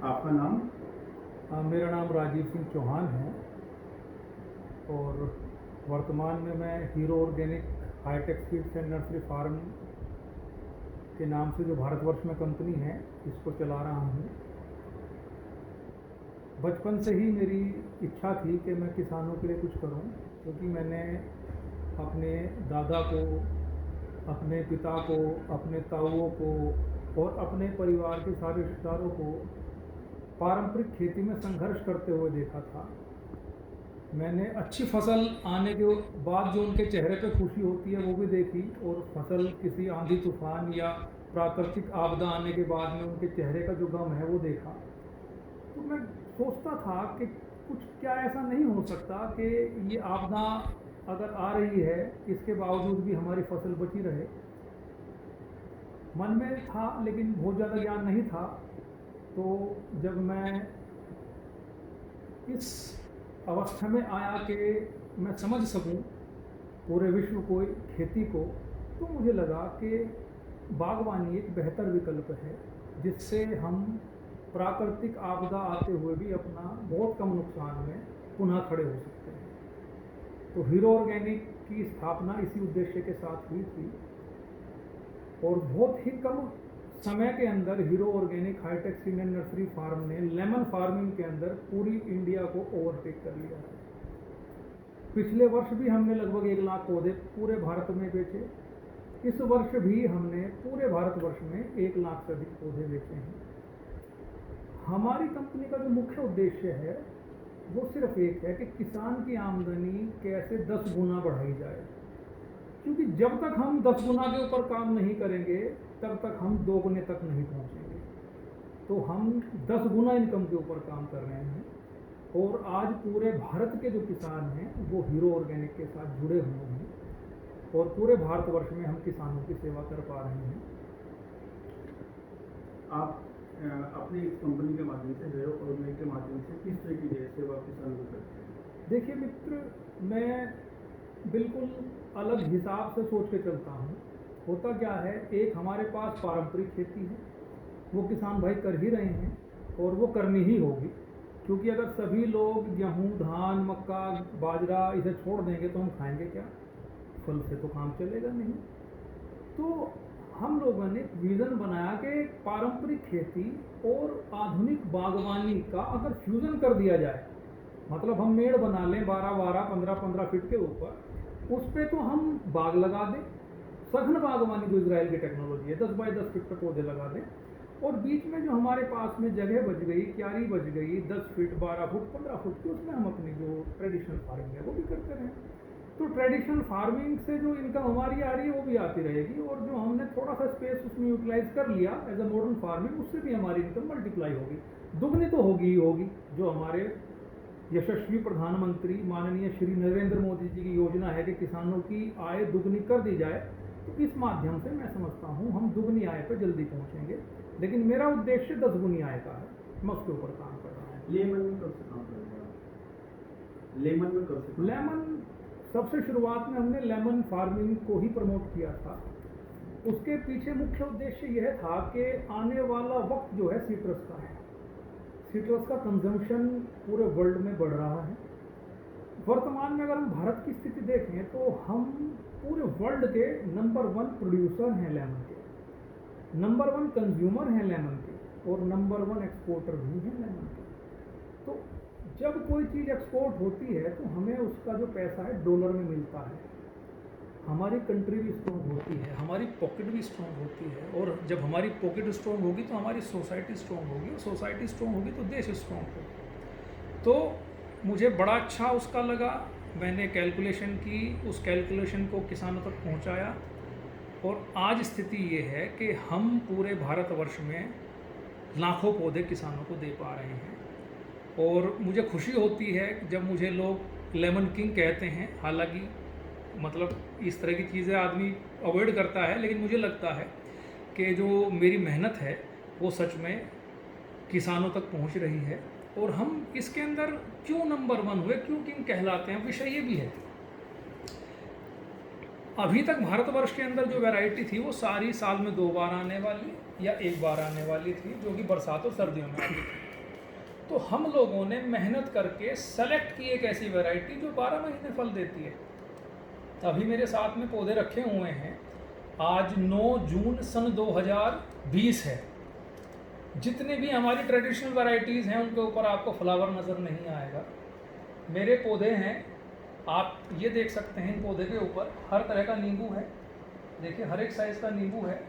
आपका नाम? मेरा नाम राजीव सिंह चौहान है और वर्तमान में मैं Hero Organic Hitech Seeds and Nursery Farm के नाम से जो भारतवर्ष में कंपनी है इसको चला रहा हूँ। बचपन से ही मेरी इच्छा थी कि मैं किसानों के लिए कुछ करूँ, क्योंकि मैंने अपने दादा को, अपने पिता को, अपने ताऊओं को और अपने परिवार के सारे रिश्तेदारों को पारंपरिक खेती में संघर्ष करते हुए देखा था। मैंने अच्छी फसल आने के बाद जो उनके चेहरे पे खुशी होती है वो भी देखी, और फसल किसी आंधी तूफान या प्राकृतिक आपदा आने के बाद में उनके चेहरे का जो गम है वो देखा। तो मैं सोचता था कि कुछ क्या ऐसा नहीं हो सकता कि ये आपदा अगर आ रही है इसके बावजूद भी हमारी फसल बची रहे। मन में था लेकिन बहुत ज़्यादा ज्ञान नहीं था। तो जब मैं इस अवस्था में आया कि मैं समझ सकूं पूरे विश्व को, खेती को, तो मुझे लगा कि बागवानी एक बेहतर विकल्प है जिससे हम प्राकृतिक आपदा आते हुए भी अपना बहुत कम नुकसान में पुनः खड़े हो सकते हैं। तो हीरो ऑर्गेनिक की स्थापना इसी उद्देश्य के साथ हुई थी और बहुत ही कम समय के अंदर Hero Organic Hitech Seed and Nursery Farm ने लेमन फार्मिंग के अंदर पूरी इंडिया को ओवरटेक कर लिया है। पिछले वर्ष भी हमने लगभग 1 लाख पौधे पूरे भारत में बेचे। इस वर्ष भी हमने पूरे भारतवर्ष में 1 लाख से अधिक पौधे बेचे हैं। हमारी कंपनी का जो मुख्य उद्देश्य है वो सिर्फ एक है कि किसान की आमदनी कैसे 10 गुना बढ़ाई जाए, क्योंकि जब तक हम 10 गुना के ऊपर काम नहीं करेंगे तब तक हम 2 गुने तक नहीं पहुंचेंगे। तो हम 10 गुना इनकम के ऊपर काम कर रहे हैं और आज पूरे भारत के जो किसान हैं वो हीरो ऑर्गेनिक के साथ जुड़े हुए हैं और पूरे भारतवर्ष में हम किसानों की सेवा कर पा रहे हैं। आप अपनी इस कंपनी के माध्यम से, हीरो ऑर्गेनिक के माध्यम से किस तरह की सेवा किसानों को करते हैं? देखिए मित्र, मैं बिल्कुल अलग हिसाब से सोच के चलता हूँ। होता क्या है, एक हमारे पास पारंपरिक खेती है, वो किसान भाई कर ही रहे हैं और वो करनी ही होगी, क्योंकि अगर सभी लोग गेहूँ, धान, मक्का, बाजरा इसे छोड़ देंगे तो हम खाएंगे क्या? फल से तो काम चलेगा नहीं। तो हम लोगों ने विज़न बनाया कि पारंपरिक खेती और आधुनिक बागवानी का अगर फ्यूज़न कर दिया जाए, मतलब हम मेड़ बना लें 12-12, 15-15 फीट के ऊपर, उस पर तो हम बाग लगा दें, सघन बागवानी जो इजराइल की टेक्नोलॉजी है, 10 बाई 10 फीट पर पौधे लगा दें, और बीच में जो हमारे पास में जगह बच गई, क्यारी बच गई 10 फीट, 12 फुट, 15 फुट की, उसमें हम अपनी जो ट्रेडिशनल फार्मिंग है वो भी करते रहें। तो ट्रेडिशनल फार्मिंग से जो इनकम हमारी आ रही है वो भी आती रहेगी, और जो हमने थोड़ा सा स्पेस उसमें यूटिलाइज कर लिया एज अ मॉडर्न फार्मिंग, उससे भी हमारी इनकम मल्टीप्लाई होगी, दुगनी तो होगी ही होगी। जो हमारे यशस्वी प्रधानमंत्री माननीय श्री नरेंद्र मोदी जी की योजना है कि किसानों की आय दुगनी कर दी जाए, तो इस माध्यम से मैं समझता हूँ हम दुगनी आय पर जल्दी पहुँचेंगे। लेकिन मेरा उद्देश्य 10 गुनी आय का है, मैं उसके ऊपर काम कर रहा हूँ। लेमन में कब से काम कर रहे हैं? लेमन में कब से? लेमन सबसे शुरुआत में हमने लेमन फार्मिंग को ही प्रमोट किया था। उसके पीछे मुख्य उद्देश्य यह था कि आने वाला वक्त जो है सिट्रस का है, सिट्रस का कंजम्पशन पूरे वर्ल्ड में बढ़ रहा है। वर्तमान में अगर हम भारत की स्थिति देखें तो हम पूरे वर्ल्ड के नंबर 1 प्रोड्यूसर हैं लेमन के, नंबर 1 कंज्यूमर हैं लेमन के, और नंबर 1 एक्सपोर्टर भी हैं लेमन के। तो जब कोई चीज़ एक्सपोर्ट होती है तो हमें उसका जो पैसा है डॉलर में मिलता है, हमारी कंट्री भी स्ट्रॉन्ग होती है, हमारी पॉकेट भी स्ट्रॉन्ग होती है, और जब हमारी पॉकेट स्ट्रॉन्ग होगी तो हमारी सोसाइटी स्ट्रॉन्ग होगी, और सोसाइटी स्ट्रॉन्ग होगी तो देश स्ट्रॉन्ग होगा। तो मुझे बड़ा अच्छा उसका लगा, मैंने कैलकुलेशन की, उस कैलकुलेशन को किसानों तक पहुंचाया, और आज स्थिति ये है कि हम पूरे भारतवर्ष में लाखों पौधे किसानों को दे पा रहे हैं। और मुझे खुशी होती है जब मुझे लोग लेमन किंग कहते हैं। हालांकि मतलब इस तरह की चीज़ें आदमी अवॉइड करता है, लेकिन मुझे लगता है कि जो मेरी मेहनत है वो सच में किसानों तक पहुंच रही है, और हम इसके अंदर क्यों नंबर 1 हुए, क्यों किंग कहलाते हैं, विषय ये भी है। अभी तक भारतवर्ष के अंदर जो वैरायटी थी वो सारी साल में 2 बार आने वाली या 1 बार आने वाली थी, जो कि बरसात और सर्दियों में आती थी। तो हम लोगों ने मेहनत करके सेलेक्ट की एक ऐसी वैरायटी जो 12 महीने फल देती है। अभी मेरे साथ में पौधे रखे हुए हैं, आज 9 जून सन 2020 है। जितने भी हमारी ट्रेडिशनल वैरायटीज़ हैं उनके ऊपर आपको फ्लावर नज़र नहीं आएगा। मेरे पौधे हैं, आप ये देख सकते हैं, इन पौधे के ऊपर हर तरह का नींबू है। देखिए हर एक साइज़ का नींबू है,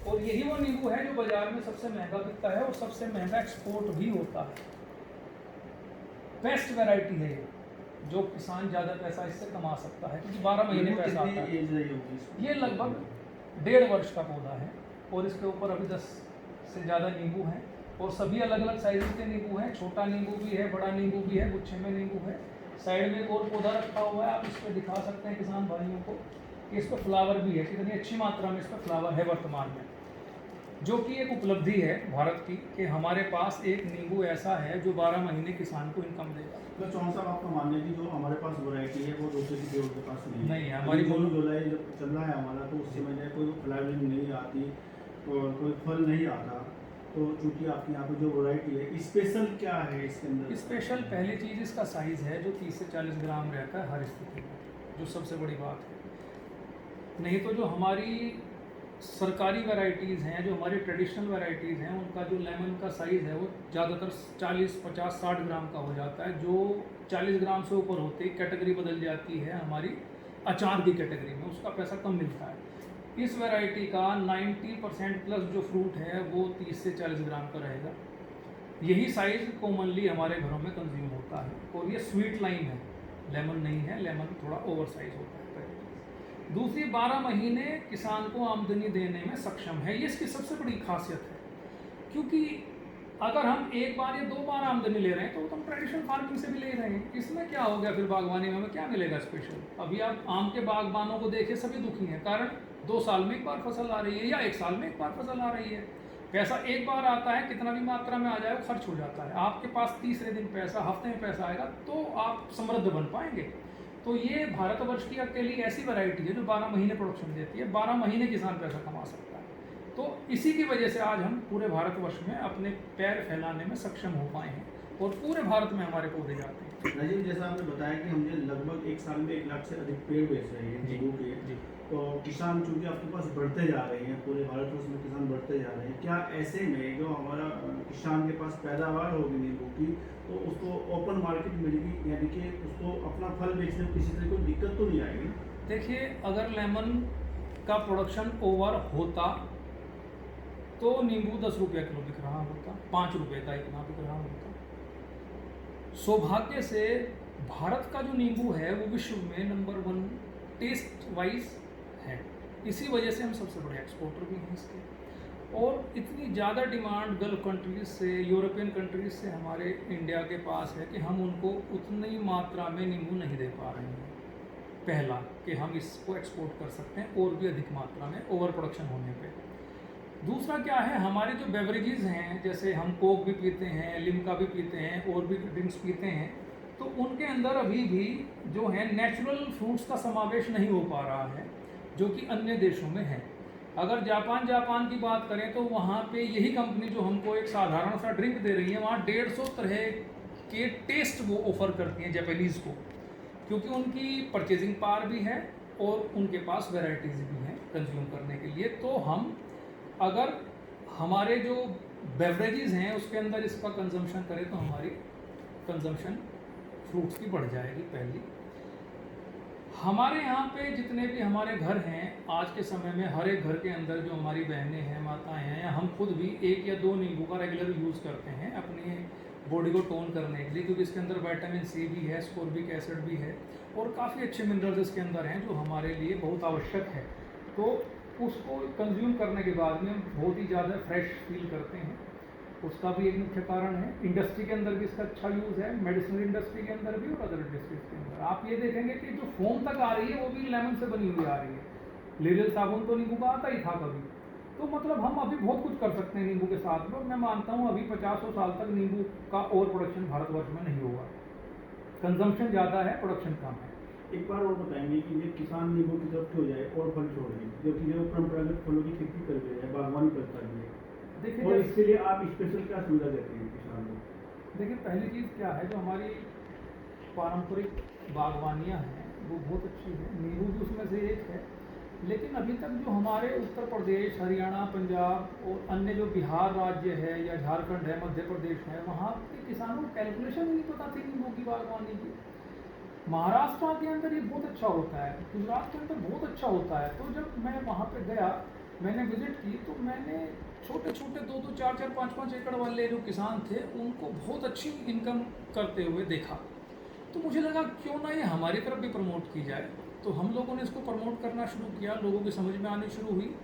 और यही वो नींबू है जो बाजार में सबसे महंगा बिकता है और सबसे महंगा एक्सपोर्ट भी होता है। बेस्ट वैरायटी है ये, जो किसान ज़्यादा पैसा इससे कमा सकता है, क्योंकि 12 महीने पैसा आता है। ये लगभग 1.5 वर्ष का पौधा है, और इसके ऊपर अभी 10 से ज़्यादा नींबू हैं, और सभी अलग अलग साइज़ के नींबू हैं। छोटा नींबू भी है, बड़ा नींबू भी है, गुच्छे में नींबू है। साइड में एक और पौधा रखा हुआ है, आप इस पर दिखा सकते हैं किसान भाइयों को कि इस पर फ्लावर भी है, कितनी अच्छी मात्रा में इस पर फ्लावर है वर्तमान में, जो कि एक उपलब्धि है भारत की कि हमारे पास एक नींबू ऐसा है जो 12 महीने किसान को इनकम देगा। तो चौहान साहब, आपका मानना है कि जो हमारे पास वैरायटी है वो दूसरे की के पास नहीं है? हमारी जुलाई जब चल रहा है हमारा, तो उस समय कोई फ्लावरिंग नहीं आती और कोई फल नहीं आता, तो चूँकि आपके यहाँ पे जो वैरायटी है, स्पेशल क्या है इसके अंदर? स्पेशल पहली चीज़ इसका साइज़ है जो 30 से 40 ग्राम रहता है हर स्थिति में, जो सबसे बड़ी बात है। नहीं तो जो हमारी सरकारी वैरायटीज़ हैं, जो हमारी ट्रेडिशनल वैरायटीज़ हैं, उनका जो लेमन का साइज़ है वो ज़्यादातर 40, 50, 60 ग्राम का हो जाता है। जो 40 ग्राम से ऊपर होते ही कैटेगरी बदल जाती है हमारी अचार की कैटेगरी में, उसका पैसा कम मिलता है। इस वैरायटी का 90% प्लस जो फ्रूट है वो 30 से 40 ग्राम का रहेगा। यही साइज़ कॉमनली हमारे घरों में कंज्यूम होता है, और ये स्वीट लाइम है, लेमन नहीं है। लेमन थोड़ा ओवर साइज होता है। दूसरी, 12 महीने किसान को आमदनी देने में सक्षम है, ये इसकी सबसे बड़ी खासियत है। क्योंकि अगर हम एक बार या 2 बार आमदनी ले रहे हैं तो हम ट्रेडिशनल फार्मिंग से भी ले रहे हैं, इसमें क्या हो गया? फिर बागवानी में हमें क्या मिलेगा स्पेशल? अभी आप आम के बागबानों को देखिए, सभी दुखी हैं, कारण 2 साल में एक बार फसल आ रही है या 1 साल में एक बार फसल आ रही है। पैसा एक बार आता है, कितना भी मात्रा में आ जाए वो खर्च हो जाता है। आपके पास तीसरे दिन पैसा, हफ्ते में पैसा आएगा तो आप समृद्ध बन पाएंगे। तो ये भारतवर्ष की अकेली ऐसी वैरायटी है जो 12 महीने प्रोडक्शन देती है, 12 महीने किसान पैसा कमा सकता है। तो इसी की वजह से आज हम पूरे भारतवर्ष में अपने पैर फैलाने में सक्षम हो पाए हैं, और पूरे भारत में हमारे पौधे जाते हैं। राजीव, जैसा आपने बताया कि हमने लगभग 1 साल में 1 लाख से अधिक पेड़ बेच रहे हैं नींबू के, तो किसान चूँकि आपके पास बढ़ते जा रहे हैं, पूरे भारतवर्ष में किसान बढ़ते जा रहे हैं, क्या ऐसे में जो हमारा किसान के पास पैदावार होगी नींबू की, तो उसको ओपन मार्केट मिलेगी, यानी कि उसको अपना फल बेचने में किसी तरह कोई दिक्कत तो नहीं आएगी? देखिए, अगर लेमन का प्रोडक्शन ओवर होता तो नींबू 10 रुपये किलो बिक रहा होता, 5 रुपये का इतना बिक रहा होता। सौभाग्य से भारत का जो नींबू है वो विश्व में नंबर 1 टेस्ट वाइज है, इसी वजह से हम सबसे बड़े एक्सपोर्टर भी हैं इसके। और इतनी ज़्यादा डिमांड गल्फ कंट्रीज़ से, यूरोपियन कंट्रीज़ से हमारे इंडिया के पास है कि हम उनको उतनी मात्रा में नींबू नहीं दे पा रहे हैं। पहला कि हम इसको एक्सपोर्ट कर सकते हैं और भी अधिक मात्रा में ओवर प्रोडक्शन होने पे। दूसरा क्या है, हमारे जो बेवरेजेस हैं, जैसे हम कोक भी पीते हैं, लिम्का भी पीते हैं, और भी ड्रिंक्स पीते हैं, तो उनके अंदर अभी भी जो है नेचुरल फ्रूट्स का समावेश नहीं हो पा रहा है, जो कि अन्य देशों में है। अगर जापान की बात करें तो वहाँ पे यही कंपनी जो हमको एक साधारण सा ड्रिंक दे रही है, वहाँ 150 तरह के टेस्ट वो ऑफ़र करती हैं जापानीज़ को, क्योंकि उनकी परचेजिंग पावर भी है और उनके पास वैरायटीज़ भी हैं कंज्यूम करने के लिए। तो हम अगर हमारे जो बेवरेजेस हैं उसके अंदर इसका कंजम्पशन करें तो हमारी कंजम्पशन फ्रूट्स की बढ़ जाएगी। पहली, हमारे यहाँ पे जितने भी हमारे घर हैं आज के समय में, हर एक घर के अंदर जो हमारी बहनें हैं, माताएं हैं, या हम खुद भी 1 या 2 नींबू का रेगुलर यूज़ करते हैं अपनी बॉडी को टोन करने के लिए, क्योंकि इसके अंदर विटामिन सी भी है, स्कोर्बिक एसिड भी है, और काफ़ी अच्छे मिनरल्स इसके अंदर हैं जो हमारे लिए बहुत आवश्यक है। तो उसको कंज्यूम करने के बाद में हम बहुत ही ज़्यादा फ्रेश फील करते हैं। उसका भी एक मुख्य कारण है। इंडस्ट्री के अंदर भी इसका अच्छा यूज़ है, मेडिसिनल इंडस्ट्री के अंदर भी और अदर इंडस्ट्रीज के अंदर। आप ये देखेंगे कि जो फोम तक आ रही है वो भी लेमन से बनी हुई आ रही है। लिरियल साबुन तो नींबू का आता ही था कभी। तो मतलब हम अभी बहुत कुछ कर सकते हैं नींबू के साथ में। मैं मानता हूँ अभी 50 साल तक नींबू का और प्रोडक्शन भारतवर्ष में नहीं होगा। कंजम्पशन ज़्यादा है, प्रोडक्शन कम है। एक बार और बताएंगे कि ये किसान नींबू की तरफ हो जाए और फल छोड़ दें, जो कि जो परंपरागत फलों की खेती कर रहे हैं, बागवानी करता है, देखिए और इसके लिए आप स्पेशल क्या सुविधा देते हैं किसानों को? देखिए पहली चीज़ क्या है, जो हमारी पारंपरिक बागवानियाँ हैं वो बहुत अच्छी है, नींबू भी उसमें से एक है। लेकिन अभी तक जो हमारे उत्तर प्रदेश, हरियाणा, पंजाब और अन्य जो बिहार राज्य है या झारखंड है, मध्य प्रदेश है, वहाँ के किसानों को कैलकुलेशन ही नहीं पता थी नींबू की बागवानी की। महाराष्ट्र के अंदर ये बहुत अच्छा होता है, गुजरात के अंदर बहुत अच्छा होता है। तो जब मैं वहाँ पे गया, मैंने विजिट की, तो मैंने छोटे छोटे 2-2, 4-4, 5-5 एकड़ वाले जो किसान थे उनको बहुत अच्छी इनकम करते हुए देखा। तो मुझे लगा क्यों ना ये हमारी तरफ भी प्रमोट की जाए। तो हम लोगों ने इसको प्रमोट करना शुरू किया, लोगों की समझ में आनी शुरू हुई,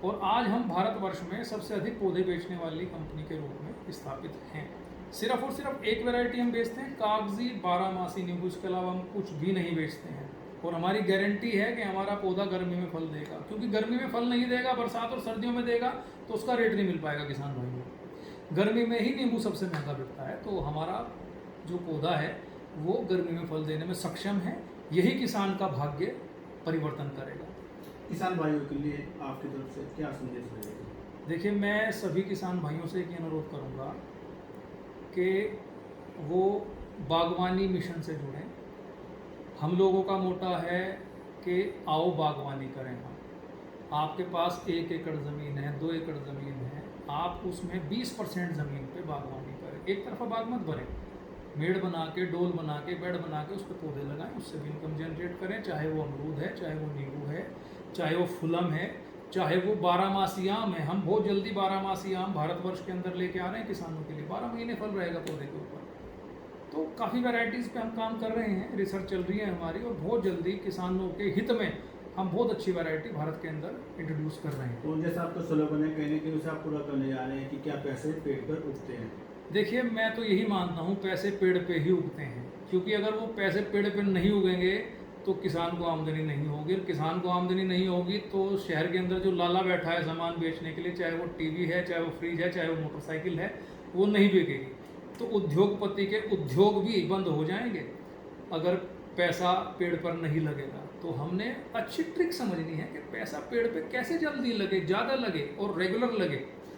और आज हम भारतवर्ष में सबसे अधिक पौधे बेचने वाली कंपनी के रूप में स्थापित हैं। सिर्फ और सिर्फ एक वैरायटी हम बेचते हैं, कागजी 12 मासी नींबू, इसके अलावा हम कुछ भी नहीं बेचते हैं। और हमारी गारंटी है कि हमारा पौधा गर्मी में फल देगा, क्योंकि गर्मी में फल नहीं देगा, बरसात और सर्दियों में देगा तो उसका रेट नहीं मिल पाएगा किसान भाइयों को। गर्मी में ही नींबू सबसे महंगा बिकता है, तो हमारा जो पौधा है वो गर्मी में फल देने में सक्षम है। यही किसान का भाग्य परिवर्तन करेगा। किसान भाइयों के लिए आपकी तरफ से क्या संदेश रहेगा? देखिए, मैं सभी किसान भाइयों से एक अनुरोध करूंगा कि वो बागवानी मिशन से जुड़ें। हम लोगों का मोटा है कि आओ बागवानी करें। हम आपके पास 1 एकड़ ज़मीन है, 2 एकड़ ज़मीन है, आप उसमें 20% ज़मीन पे बागवानी करें। एक तरफा बाग मत भरें, मेड़ बना के, डोल बना के, बेड बना के उस पर पौधे लगाएं, उससे भी इनकम जनरेट करें। चाहे वो अमरूद है, चाहे वो नींबू है, चाहे वो फुलम है, चाहे वो 12 मासी आम है। हम बहुत जल्दी 12 मासी आम भारतवर्ष के अंदर लेके आ रहे हैं किसानों के लिए। 12 महीने फल रहेगा पौधे के ऊपर। तो काफ़ी वैरायटीज़ पे हम काम कर रहे हैं, रिसर्च चल रही है हमारी, और बहुत जल्दी किसानों के हित में हम बहुत अच्छी वैरायटी भारत के अंदर इंट्रोड्यूस कर रहे हैं। तो जैसा आपका स्लोगन है, कहने के उसे आप पूरा करने जा रहे हैं कि क्या पैसे पेड़ पर उगते हैं? देखिए, मैं तो यही मानता हूँ, पैसे पेड़ पे ही उगते हैं। क्योंकि अगर वो पैसे पेड़ पे नहीं उगेंगे तो किसान को आमदनी नहीं होगी, और किसान को आमदनी नहीं होगी तो शहर के अंदर जो लाला बैठा है सामान बेचने के लिए, चाहे वो टीवी है, चाहे वो फ्रिज है, चाहे वो मोटरसाइकिल है, वो नहीं बिकेगी। तो उद्योगपति के उद्योग भी बंद हो जाएंगे अगर पैसा पेड़ पर नहीं लगेगा। तो हमने अच्छी ट्रिक समझनी है कि पैसा पेड़ पे कैसे जल्दी लगे, ज़्यादा लगे और रेगुलर लगे।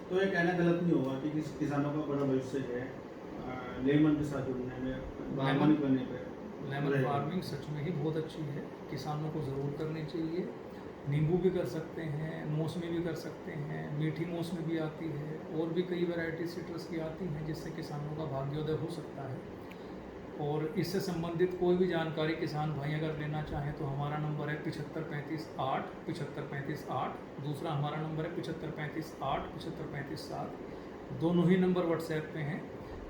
तो ये कहना गलत नहीं होगा कि किसानों का बड़ा भविष्य है लेमन के साथ जुड़ने में, बागवानी करने पे। लेमन फार्मिंग सच में ही बहुत अच्छी है, किसानों को ज़रूर करनी चाहिए। नींबू भी कर सकते हैं, मौसमी भी कर सकते हैं, मीठी मौसमी भी आती है, और भी कई वैरायटी सिट्रस की आती हैं जिससे किसानों का भाग्योदय हो सकता है। और इससे संबंधित कोई भी जानकारी किसान भाई अगर लेना चाहें तो हमारा नंबर है 7535 8 7535 8। दूसरा हमारा नंबर है 7535 8 7535 7। दोनों ही नंबर व्हाट्सएप पे हैं।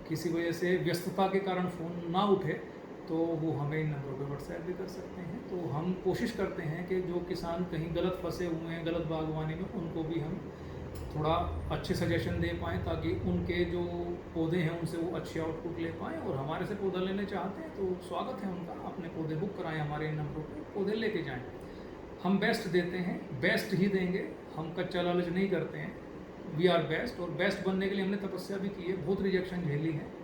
किसी वजह से व्यस्तता के कारण फ़ोन ना उठे तो वो हमें इन नंबरों पे व्हाट्सएप भी कर सकते हैं। तो हम कोशिश करते हैं कि जो किसान कहीं गलत फंसे हुए हैं गलत बागवानी में, उनको भी हम थोड़ा अच्छे सजेशन दे पाएँ, ताकि उनके जो पौधे हैं उनसे वो अच्छे आउटपुट ले पाएँ। और हमारे से पौधा लेने चाहते हैं तो स्वागत है उनका, अपने पौधे बुक कराएं हमारे इन नंबरों पे, पौधे लेके जाएं। हम बेस्ट देते हैं, बेस्ट ही देंगे, हम कच्चा लालच नहीं करते हैं। वी आर बेस्ट, और बेस्ट बनने के लिए हमने तपस्या भी की है, बहुत रिजेक्शन झेली है।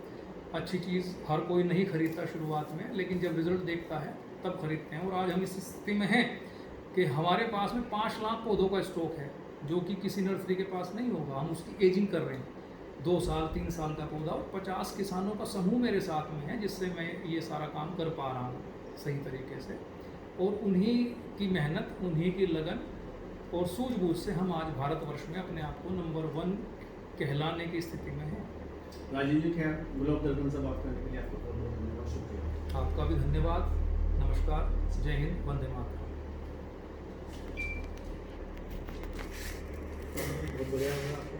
अच्छी चीज़ हर कोई नहीं खरीदता शुरुआत में, लेकिन जब रिजल्ट देखता है तब खरीदते हैं। और आज हम इस स्थिति में हैं कि हमारे पास में 5 लाख पौधों का स्टॉक है, जो कि किसी नर्सरी के पास नहीं होगा। हम उसकी एजिंग कर रहे हैं, 2 साल 3 साल का पौधा, और 50 किसानों का समूह मेरे साथ में है, जिससे मैं ये सारा काम कर पा रहा हूँ सही तरीके से। और उन्हीं की मेहनत, उन्हीं की लगन और सूझबूझ से हम आज भारतवर्ष में अपने आप को नंबर 1 कहलाने की स्थिति में हैं। राजीव जी, खैर ग्लोब दर्पण से बात करने के लिए आपको बहुत बहुत धन्यवाद, शुक्रिया। आपका भी धन्यवाद, नमस्कार, जय हिंद, वंदे मातरम। बहुत बढ़िया, आपको